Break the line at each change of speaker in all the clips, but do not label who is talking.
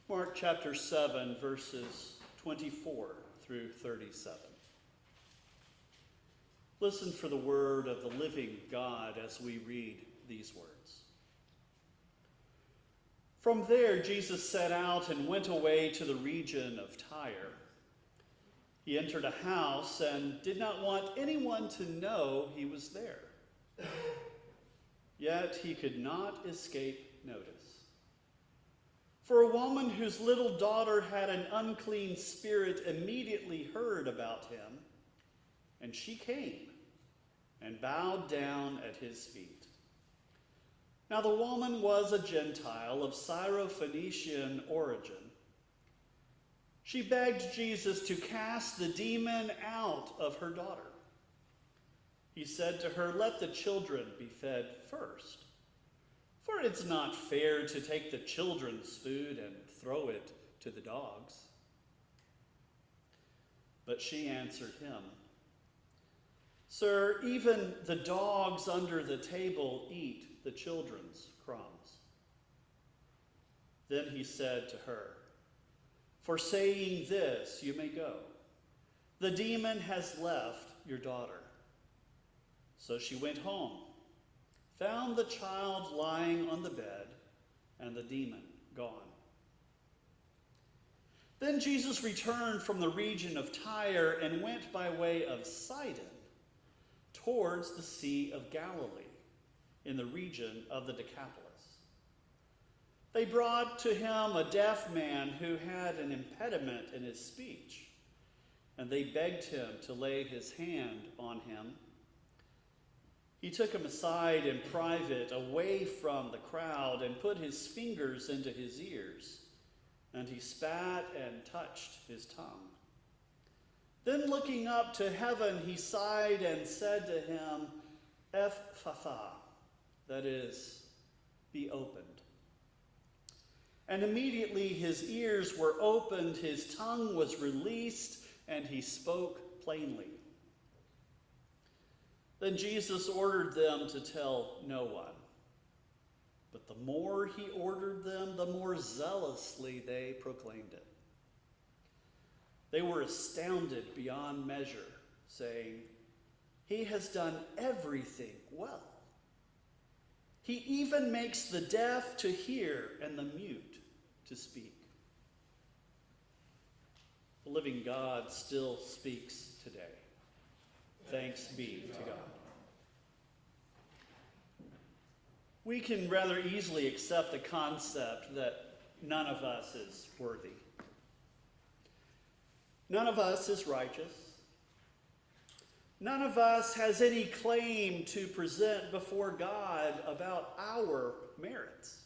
Mark chapter 7, verses 24 through 37. Listen for the word of the living God as we read these words. From there, Jesus set out and went away to the region of Tyre. He entered a house and did not want anyone to know he was there. Yet he could not escape notice. For a woman whose little daughter had an unclean spirit immediately heard about him, and she came and bowed down at his feet. Now the woman was a Gentile of Syro-Phoenician origin. She begged Jesus to cast the demon out of her daughter. He said to her, "Let the children be fed first, for it's not fair to take the children's food and throw it to the dogs." But she answered him, "Sir, even the dogs under the table eat the children's crumbs." Then he said to her, "For saying this, you may go. The demon has left your daughter." So she went home, found the child lying on the bed, and the demon gone. Then Jesus returned from the region of Tyre and went by way of Sidon towards the Sea of Galilee, in the region of the Decapolis. They brought to him a deaf man who had an impediment in his speech, and they begged him to lay his hand on him. He took him aside in private, away from the crowd, and put his fingers into his ears, and he spat and touched his tongue. Then looking up to heaven, he sighed and said to him, "Ephphatha," that is, "be opened." And immediately his ears were opened, his tongue was released, and he spoke plainly. Then Jesus ordered them to tell no one. But the more he ordered them, the more zealously they proclaimed it. They were astounded beyond measure, saying, "He has done everything well. He even makes the deaf to hear and the mute to speak." The living God still speaks today. Thanks be to God. We can rather easily accept the concept that none of us is worthy. None of us is righteous. None of us has any claim to present before God about our merits.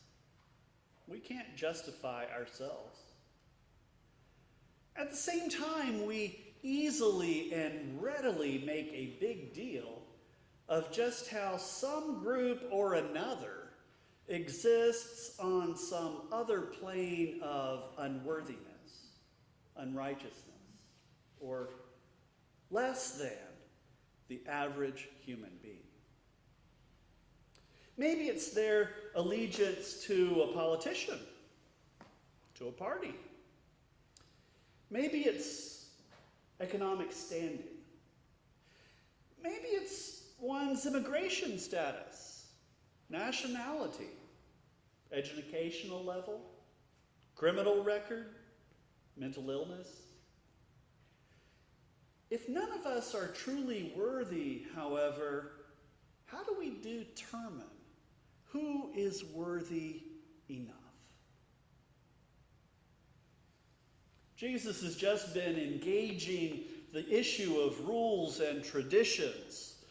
We can't justify ourselves. At the same time, we easily and readily make a big deal of just how some group or another exists on some other plane of unworthiness, unrighteousness, or less than the average human being. Maybe it's their allegiance to a politician, to a party. Maybe it's economic standing. Maybe it's one's immigration status, nationality, educational level, criminal record, mental illness. If none of us are truly worthy, however, how do we determine who is worthy enough? Jesus has just been engaging the issue of rules and traditions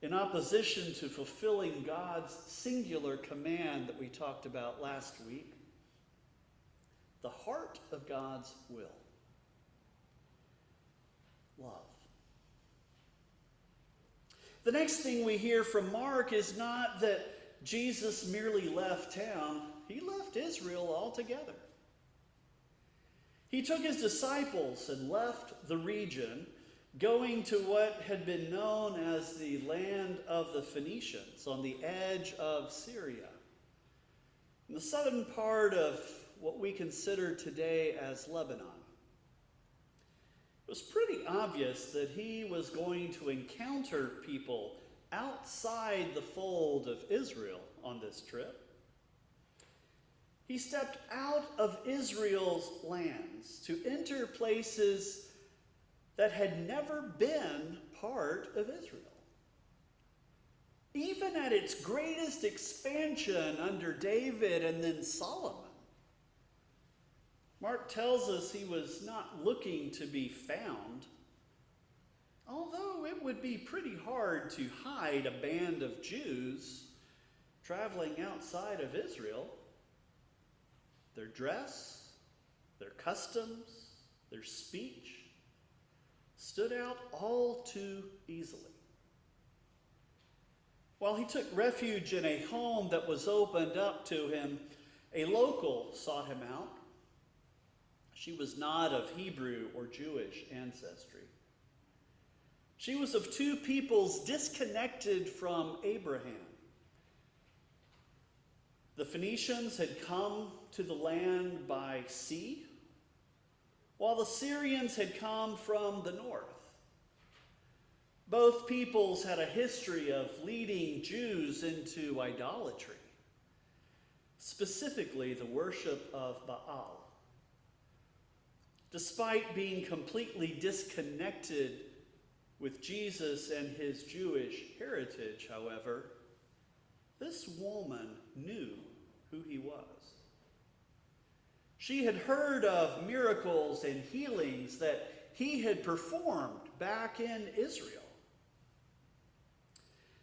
in opposition to fulfilling God's singular command that we talked about last week, the heart of God's will. Love. The next thing we hear from Mark is not that Jesus merely left town, he left Israel altogether. He took his disciples and left the region, going to what had been known as the land of the Phoenicians on the edge of Syria. In the southern part of what we consider today as Lebanon. It was pretty obvious that he was going to encounter people outside the fold of Israel on this trip. He stepped out of Israel's lands to enter places that had never been part of Israel. Even at its greatest expansion under David and then Solomon, Mark tells us he was not looking to be found, although it would be pretty hard to hide a band of Jews traveling outside of Israel. Their dress, their customs, their speech stood out all too easily. While he took refuge in a home that was opened up to him, a local sought him out. She was not of Hebrew or Jewish ancestry. She was of two peoples disconnected from Abraham. The Phoenicians had come to the land by sea, while the Syrians had come from the north. Both peoples had a history of leading Jews into idolatry, specifically the worship of Baal. Despite being completely disconnected with Jesus and his Jewish heritage, however, this woman knew who he was. She had heard of miracles and healings that he had performed back in Israel.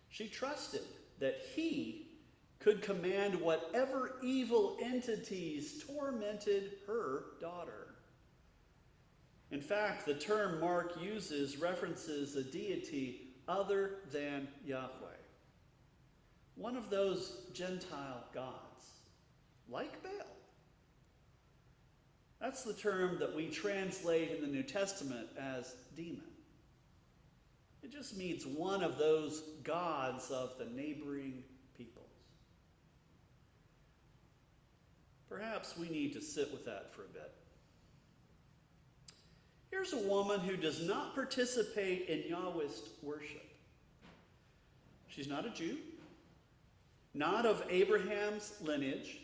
She trusted that he could command whatever evil entities tormented her daughter. In fact, the term Mark uses references a deity other than Yahweh, one of those Gentile gods, like Baal. That's the term that we translate in the New Testament as demon. It just means one of those gods of the neighboring peoples. Perhaps we need to sit with that for a bit. Here's a woman who does not participate in Yahwist worship. She's not a Jew, not of Abraham's lineage.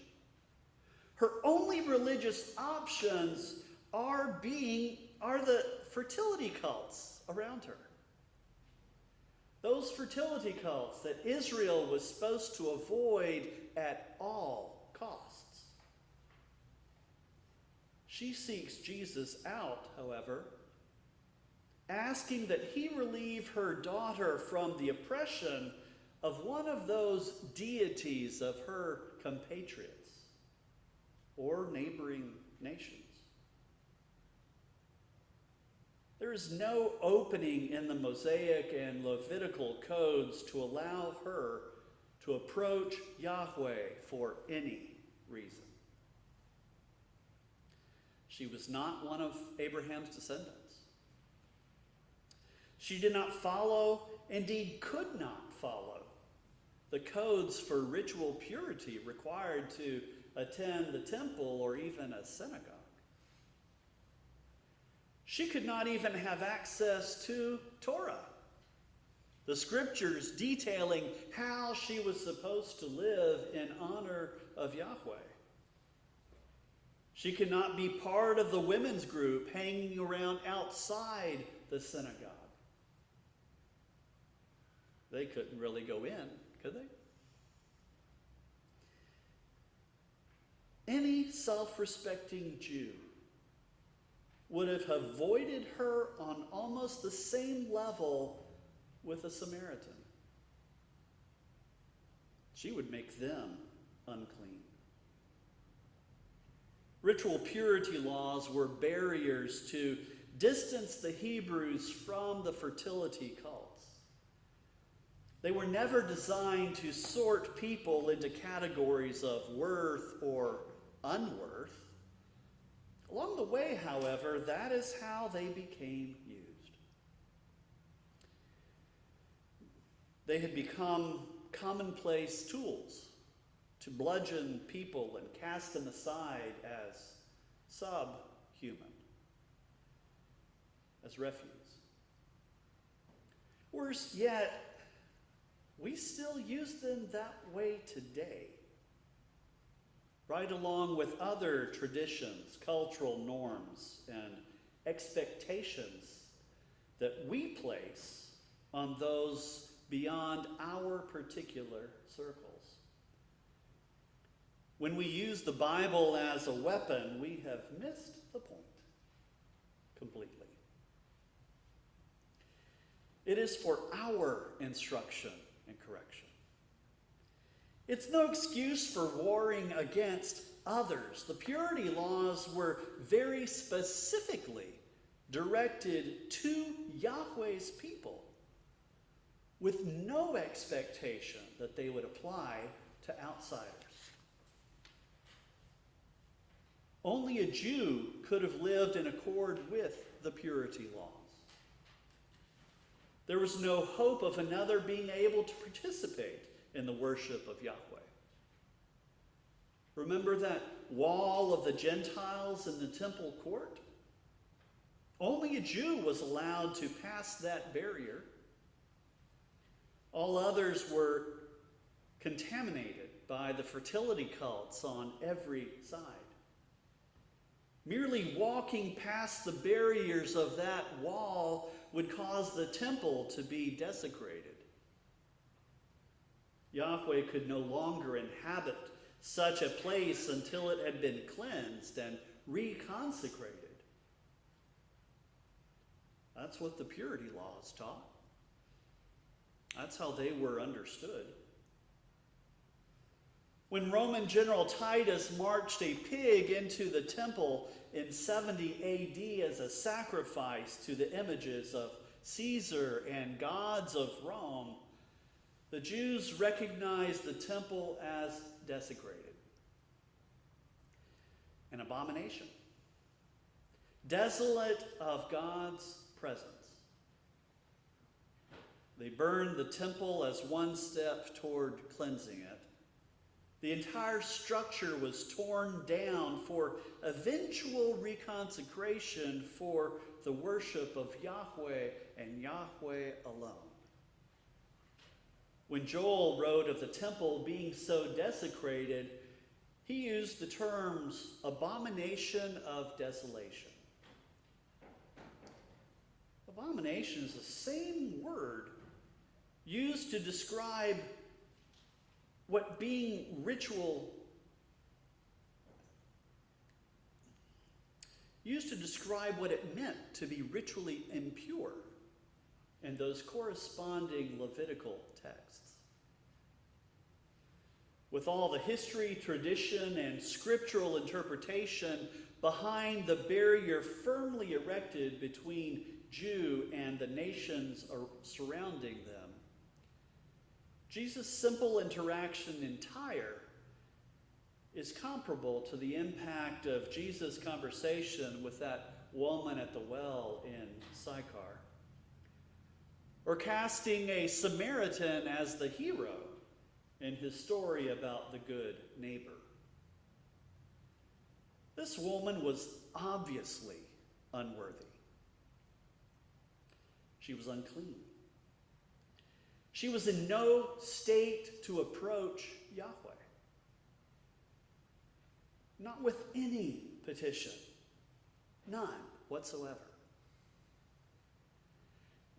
Her only religious options are the fertility cults around her. Those fertility cults that Israel was supposed to avoid at all costs. She seeks Jesus out, however, asking that he relieve her daughter from the oppression of one of those deities of her compatriots or neighboring nations. There is no opening in the Mosaic and Levitical codes to allow her to approach Yahweh for any reason. She was not one of Abraham's descendants. She did not follow, indeed could not follow, the codes for ritual purity required to attend the temple or even a synagogue. She could not even have access to Torah, the scriptures detailing how she was supposed to live in honor of Yahweh. She could not be part of the women's group hanging around outside the synagogue. They couldn't really go in, could they? Any self-respecting Jew would have avoided her on almost the same level with a Samaritan. She would make them unclean. Ritual purity laws were barriers to distance the Hebrews from the fertility cults. They were never designed to sort people into categories of worth or unworth. Along the way, however, that is how they became used. They had become commonplace tools to bludgeon people and cast them aside as subhuman, as refuse. Worse yet, we still use them that way today, right along with other traditions, cultural norms, and expectations that we place on those beyond our particular circles. When we use the Bible as a weapon, we have missed the point completely. It is for our instruction and correction. It's no excuse for warring against others. The purity laws were very specifically directed to Yahweh's people, with no expectation that they would apply to outsiders. Only a Jew could have lived in accord with the purity laws. There was no hope of another being able to participate in the worship of Yahweh. Remember that wall of the Gentiles in the temple court? Only a Jew was allowed to pass that barrier. All others were contaminated by the fertility cults on every side. Merely walking past the barriers of that wall would cause the temple to be desecrated. Yahweh could no longer inhabit such a place until it had been cleansed and reconsecrated. That's what the purity laws taught. That's how they were understood. When Roman General Titus marched a pig into the temple in 70 AD as a sacrifice to the images of Caesar and gods of Rome, the Jews recognized the temple as desecrated. An abomination. Desolate of God's presence. They burned the temple as one step toward cleansing it. The entire structure was torn down for eventual reconsecration for the worship of Yahweh and Yahweh alone. When Joel wrote of the temple being so desecrated, he used the terms abomination of desolation. Abomination is the same word used to describe what being ritual, used to describe what it meant to be ritually impure in those corresponding Levitical texts. With all the history, tradition, and scriptural interpretation behind the barrier firmly erected between Jew and the nations surrounding them, Jesus' simple interaction in Tyre is comparable to the impact of Jesus' conversation with that woman at the well in Sychar, or casting a Samaritan as the hero in his story about the good neighbor. This woman was obviously unworthy. She was unclean. She was in no state to approach Yahweh. Not with any petition. None whatsoever.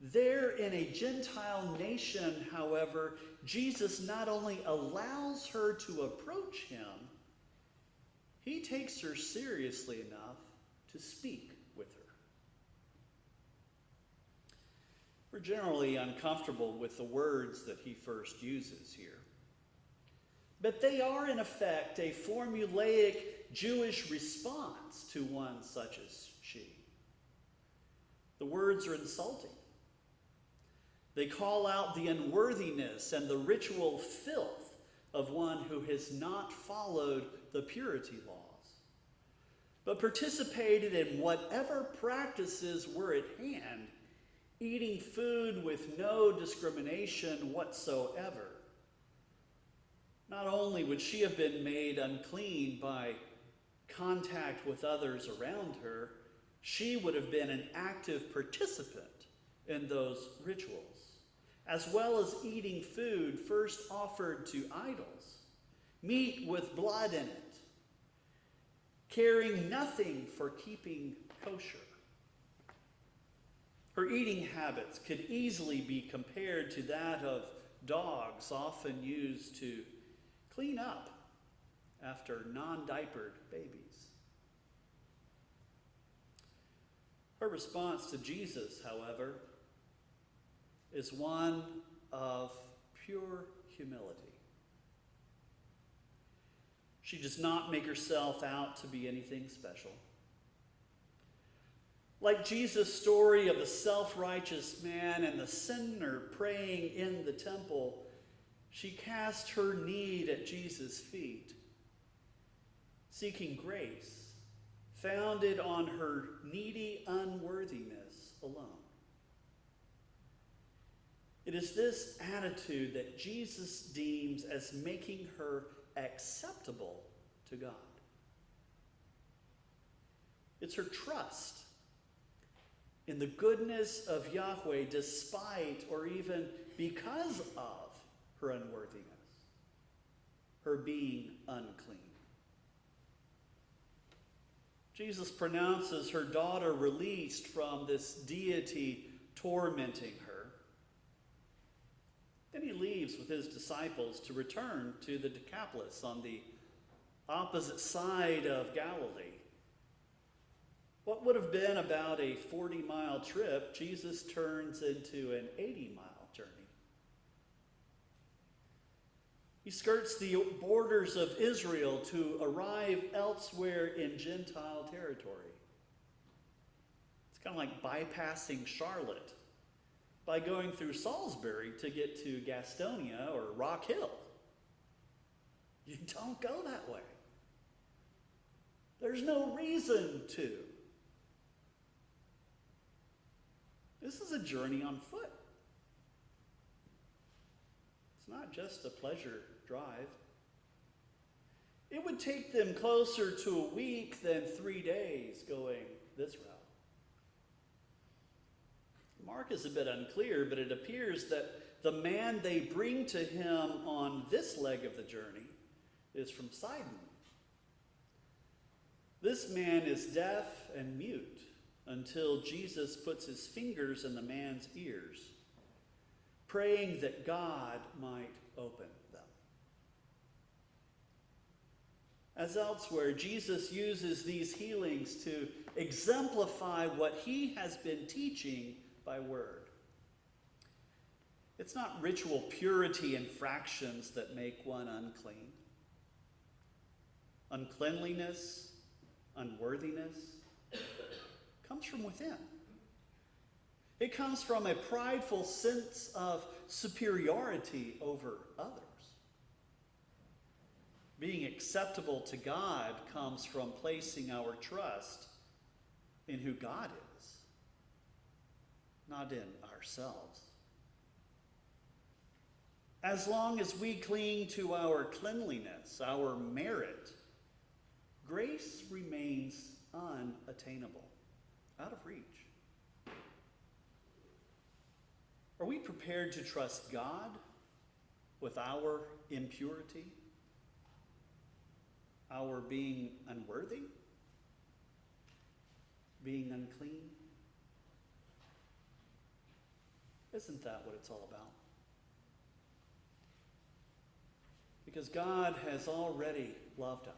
There in a Gentile nation, however, Jesus not only allows her to approach him, he takes her seriously enough to speak with her. We're generally uncomfortable with the words that he first uses here. But they are, in effect, a formulaic Jewish response to one such as she. The words are insulting. They call out the unworthiness and the ritual filth of one who has not followed the purity laws, but participated in whatever practices were at hand, eating food with no discrimination whatsoever. Not only would she have been made unclean by contact with others around her, she would have been an active participant in those rituals, as well as eating food first offered to idols, meat with blood in it, caring nothing for keeping kosher. Her eating habits could easily be compared to that of dogs often used to clean up after non-diapered babies. Her response to Jesus, however, is one of pure humility. She does not make herself out to be anything special. Like Jesus' story of the self-righteous man and the sinner praying in the temple, she cast her need at Jesus' feet, seeking grace founded on her needy unworthiness alone. It is this attitude that Jesus deems as making her acceptable to God. It's her trust in the goodness of Yahweh despite or even because of her unworthiness, her being unclean. Jesus pronounces her daughter released from this deity tormenting her. Then he leaves with his disciples to return to the Decapolis on the opposite side of Galilee. What would have been about a 40-mile trip, Jesus turns into an 80-mile journey. He skirts the borders of Israel to arrive elsewhere in Gentile territory. It's kind of like bypassing Charlotte by going through Salisbury to get to Gastonia or Rock Hill. You don't go that way. There's no reason to. This is a journey on foot. It's not just a pleasure drive. It would take them closer to a week than 3 days going this route. Mark is a bit unclear, but it appears that the man they bring to him on this leg of the journey is from Sidon. This man is deaf and mute until Jesus puts his fingers in the man's ears, praying that God might open them. As elsewhere, Jesus uses these healings to exemplify what he has been teaching by word. It's not ritual purity and fractions that make one unclean. Uncleanliness, unworthiness, comes from within. It comes from a prideful sense of superiority over others. Being acceptable to God comes from placing our trust in who God is, not in ourselves. As long as we cling to our cleanliness, our merit, grace remains unattainable, out of reach. Are we prepared to trust God with our impurity, our being unworthy, being unclean? Isn't that what it's all about? Because God has already loved us.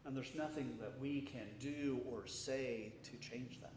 And there's nothing that we can do or say to change that.